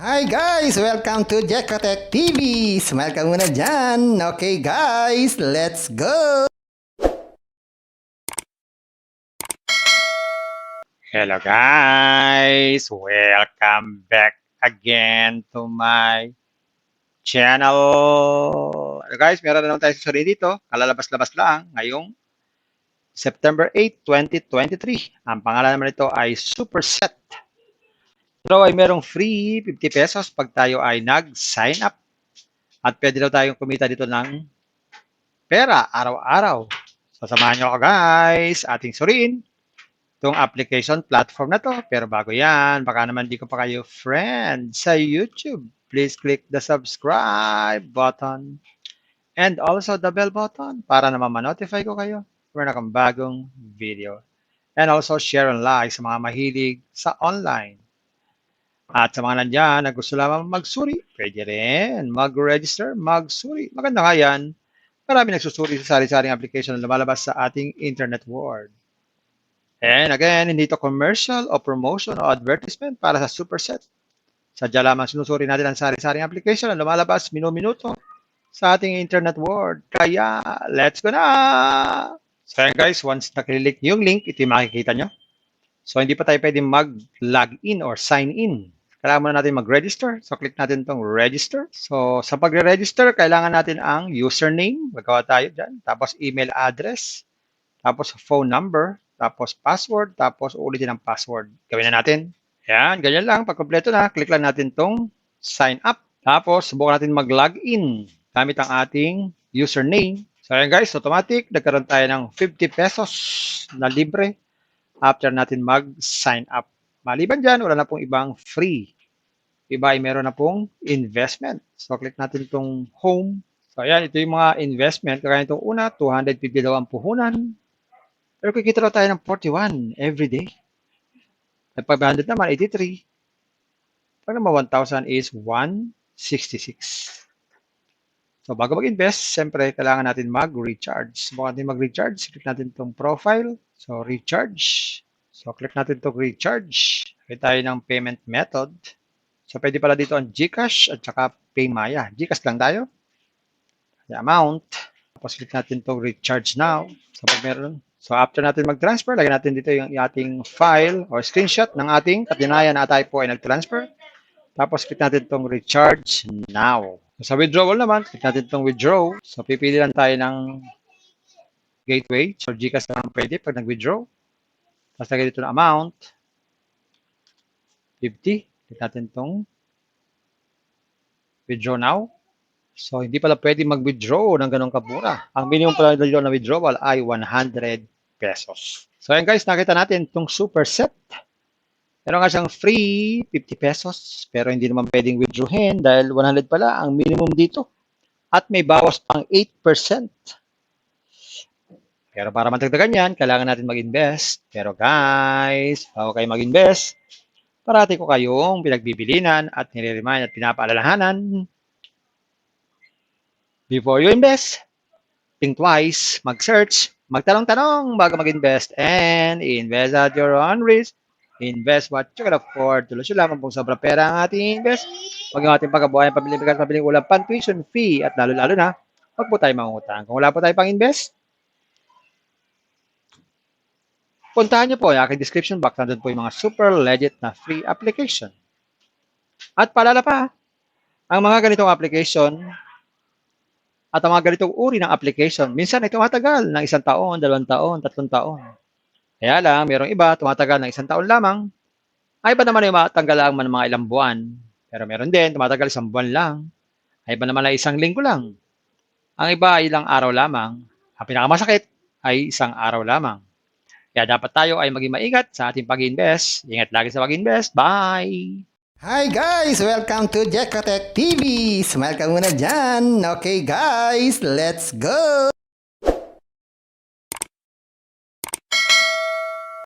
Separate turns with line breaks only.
Hi guys! Welcome to Jekotech TV! Smile ka muna dyan! Okay guys, let's go!
Hello guys! Welcome back again to my channel. Guys, meron na naman tayo susunod dito. Kalalabas-labas lang ngayong September 8, 2023. Ang pangalan naman nito ay Superset. Ito ay merong free 50 pesos pag tayo ay nag-sign up. At pwede daw tayong kumita dito ng pera araw-araw. Sasamahan nyo ako guys, ating suriin itong application platform na to. Pero bago yan, baka naman di ko pa kayo friend sa YouTube. Please click the subscribe button and also the bell button para naman ma-notify ko kayo kung meron akong bagong video. And also share and like sa mga mahilig sa online. At sa mga nandyan na gusto lamang magsuri, pwede rin mag-register, magsuri. Maganda nga yan. Marami nagsusuri sa sari-saring application na lumalabas sa ating internet world. And again, hindi ito commercial o promotion o advertisement para sa Superset. Sadya lamang sinusuri natin ang sari-saring application na lumalabas minuto sa ating internet world. Kaya, let's go na! So yan guys, once nakililik yung link, ito yung makikita nyo. So hindi pa tayo pwede mag-login or sign in. Kailangan muna natin mag-register. So click natin itong register. So sa pagre-register, kailangan natin ang username. Magawa tayo dyan. Tapos email address. Tapos phone number. Tapos password. Tapos ulitin ang password. Gawin na natin. Yan, ganyan lang. Pag kompleto na, click lang natin itong sign up. Tapos subukan natin mag-login gamit ang ating username. So yan guys, automatic. Nagkaroon tayo ng 50 pesos na libre after natin mag-sign up. Maliban dyan, wala na pong ibang free. Iba ay meron na pong investment. So, click natin itong home. So, ayan, ito yung mga investment. Kaya itong una, 250 daw ang puhunan. Pero kikita daw tayo ng 41 every day. At 500 naman, 83. Pag naman 1,000 is 166. So, bago mag-invest, siyempre, kailangan natin mag-recharge. Subukan natin mag-recharge. Click natin itong profile. So, recharge. So, click natin itong recharge. Click tayo ng payment method. So, pwede pala dito ang GCash at saka Paymaya. GCash lang tayo. The amount. Tapos, click natin itong recharge now. So, pag meron. So, after natin mag-transfer, lagyan natin dito yung ating file or screenshot ng ating katunayan na tayo po ay nag-transfer. Tapos, click natin itong recharge now. So, sa withdrawal naman, click natin itong withdraw. So, pipili lang tayo ng gateway. So, GCash lang pwede pag nag-withdraw. Tapos lagay dito ng amount. 50. Click natin itong withdraw now. So, hindi pala pwede mag-withdraw ng ganun kamura. Ang minimum pala dito na withdrawal ay 100 pesos. So, yan guys, nakita natin itong Superset. Meron nga siyang free 50 pesos. Pero hindi naman pwedeng withdrawin dahil 100 pala ang minimum dito. At may bawas pang 8%. Pero para matagdagan yan, kailangan natin mag-invest. Pero guys, bago kayo mag-invest, parati ko kayong pinagbibilinan at nire-remind at pinapaalalahanan. Before you invest, think twice, mag-search, magtanong-tanong bago mag-invest, and invest at your own risk. Invest what you can afford. Tuloy lamang kung sobrang pera ang ating invest. Huwag yung ating pagkabuhayan, pabiling ulang pan-tuition fee, at lalo-lalo na, huwag po tayo mangutang. Kung wala po tayo pang-invest, puntahan niyo po yung aking description box. Nandun po yung mga super legit na free application. At paalala pa, ang mga ganitong application at ang mga ganitong uri ng application, minsan ay tumatagal ng 1 taon, 2 taon, 3 taon. Kaya lang, mayroong iba, tumatagal ng 1 taon lamang. Ay iba naman ay matanggal lang ng mga ilang buwan. Pero meron din, tumatagal 1 buwan lang. Ay iba naman ay 1 linggo lang. Ang iba ay ilang araw lamang. Ang pinakamasakit ay 1 araw lamang. Kaya dapat tayo ay maging maingat sa ating pag-invest. Ingat lagi sa pag-invest. Bye!
Hi guys! Welcome to Jekotech TV! Smile ka muna dyan! Okay guys, let's go!